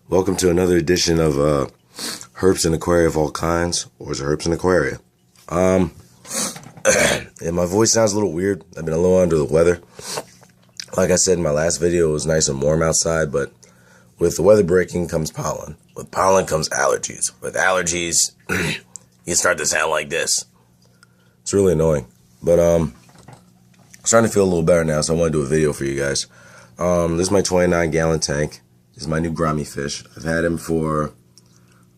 Welcome to another edition of Herps and Aquaria of all kinds, or is it Herps and Aquaria? And my voice sounds a little weird. I've been a little under the weather. Like I said in my last video, it was nice and warm outside, but with the weather breaking comes pollen. With pollen comes allergies. With allergies, you start to sound like this. It's really annoying, but I'm starting to feel a little better now, so I want to do a video for you guys. This is my 29-gallon tank. This is my new Grommy fish. I've had him for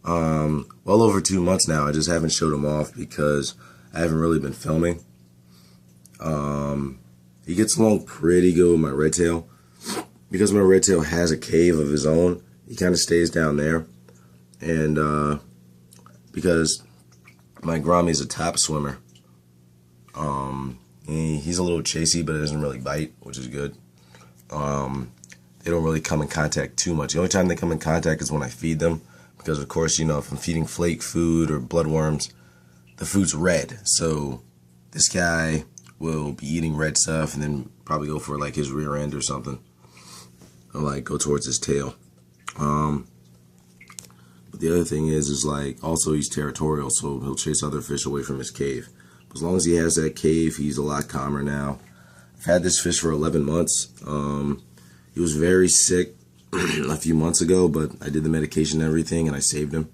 well over 2 months now. I just haven't showed him off because I haven't really been filming. He gets along pretty good with my red tail. Because my red tail has a cave of his own, he kind of stays down there. And because my Grommy is a top swimmer, he's a little chasey, but it doesn't really bite, which is good. They don't really come in contact too much. The only time they come in contact is when I feed them, because of course, you know, if I'm feeding flake food or bloodworms, the food's red. So this guy will be eating red stuff and then probably go for like his rear end or something, or like go towards his tail. But the other thing is like also he's territorial, so he'll chase other fish away from his cave. But as long as he has that cave, he's a lot calmer now. I've had this fish for 11 months. He was very sick a few months ago, but I did the medication and everything, and I saved him.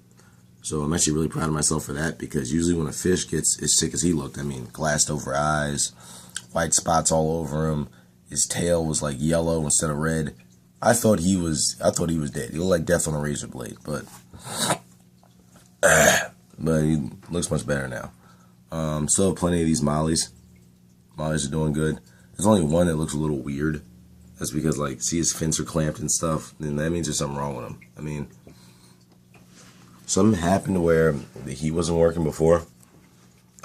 So I'm actually really proud of myself for that, because usually when a fish gets as sick as he looked, I mean, glassed over eyes, white spots all over him, his tail was like yellow instead of red. I thought he was dead. He looked like death on a razor blade, but he looks much better now. Still have plenty of these mollies. Mollies are doing good. There's only one that looks a little weird. That's because, like, see his fins are clamped and stuff, then that means there's something wrong with him. I mean, something happened where the heat wasn't working before.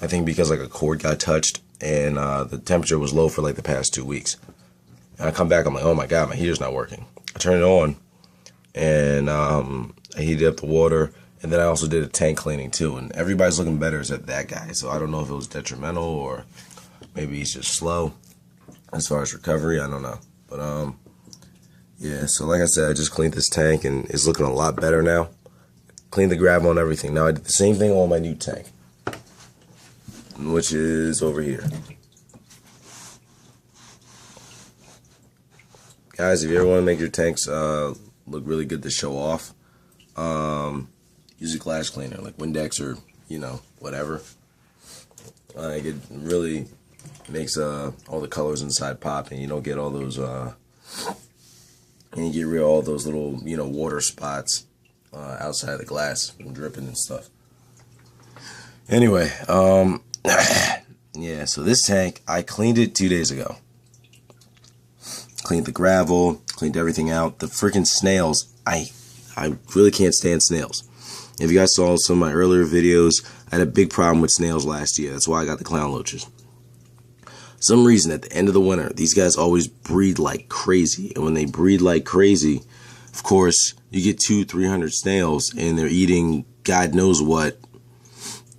I think because, like, a cord got touched and the temperature was low for, like, the past 2 weeks. And I come back, I'm like, oh my god, my heater's not working. I turn it on, and I heated up the water, and then I also did a tank cleaning, too. And everybody's looking better except that guy. So I don't know if it was detrimental or maybe he's just slow as far as recovery. I don't know. But, yeah, so like I said, I just cleaned this tank, and it's looking a lot better now. Cleaned the gravel and everything. Now, I did the same thing on my new tank, which is over here. Guys, if you ever want to make your tanks look really good to show off, use a glass cleaner, like Windex or, you know, whatever. Like, it really makes all the colors inside pop, and you don't get all those and you get rid of all those little, you know, water spots outside the glass from dripping and stuff. Anyway, yeah, so this tank, I cleaned it 2 days ago. Cleaned the gravel, cleaned everything out. The freaking snails, I really can't stand snails. If you guys saw some of my earlier videos, I had a big problem with snails last year. That's why I got the clown loaches. Some reason at the end of the winter, these guys always breed like crazy. And when they breed like crazy, of course, you get 200-300 snails, and they're eating God knows what,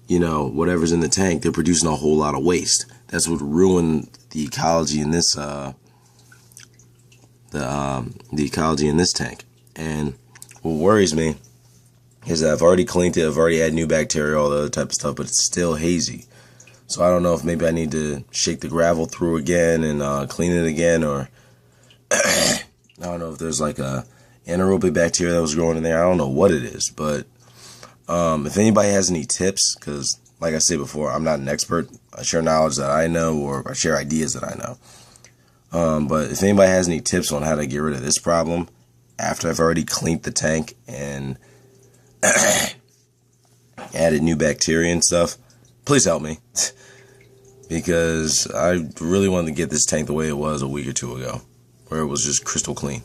you know, whatever's in the tank. They're producing a whole lot of waste. That's what ruined the ecology in this the ecology in this tank. And what worries me is that I've already cleaned it, I've already had new bacteria, all the other type of stuff, but it's still hazy. So I don't know if maybe I need to shake the gravel through again and clean it again, or I don't know if there's like a anaerobic bacteria that was growing in there. I don't know what it is, but if anybody has any tips, because like I said before, I'm not an expert. I share knowledge that I know, or I share ideas that I know. But if anybody has any tips on how to get rid of this problem after I've already cleaned the tank and added new bacteria and stuff, please help me. Because I really wanted to get this tank the way it was a week or two ago, where it was just crystal clean.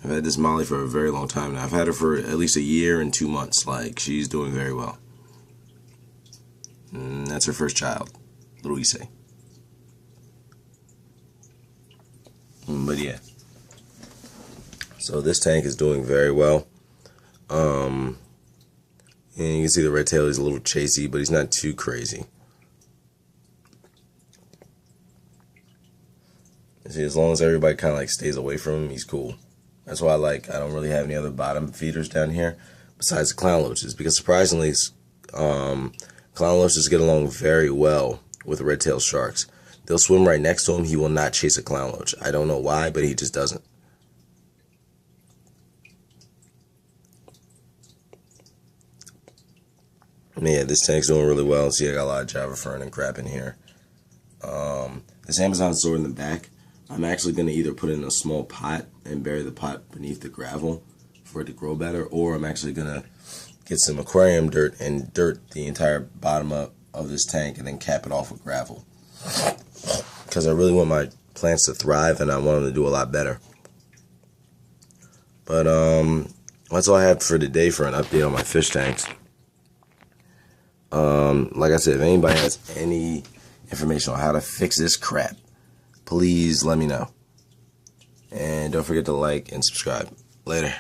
I've had this Molly for a very long time now. I've had her for at least 1 year and 2 months. Like, she's doing very well. And that's her first child, Louise. But yeah. So this tank is doing very well. And you can see the red tail is a little chasey, but he's not too crazy. See, as long as everybody kind of like stays away from him, he's cool. That's why I don't really have any other bottom feeders down here besides the clown loaches, because surprisingly, clown loaches get along very well with red-tailed sharks. They'll swim right next to him. He will not chase a clown loach. I don't know why, but he just doesn't. Yeah, this tank's doing really well. See, I got a lot of Java fern and crap in here. This Amazon sword in the back, I'm actually going to either put it in a small pot and bury the pot beneath the gravel for it to grow better, or I'm actually going to get some aquarium dirt and dirt the entire bottom up of this tank and then cap it off with gravel. Because I really want my plants to thrive and I want them to do a lot better. But that's all I have for today for an update on my fish tanks. Like I said, if anybody has any information on how to fix this crap, please let me know. And don't forget to like and subscribe. Later.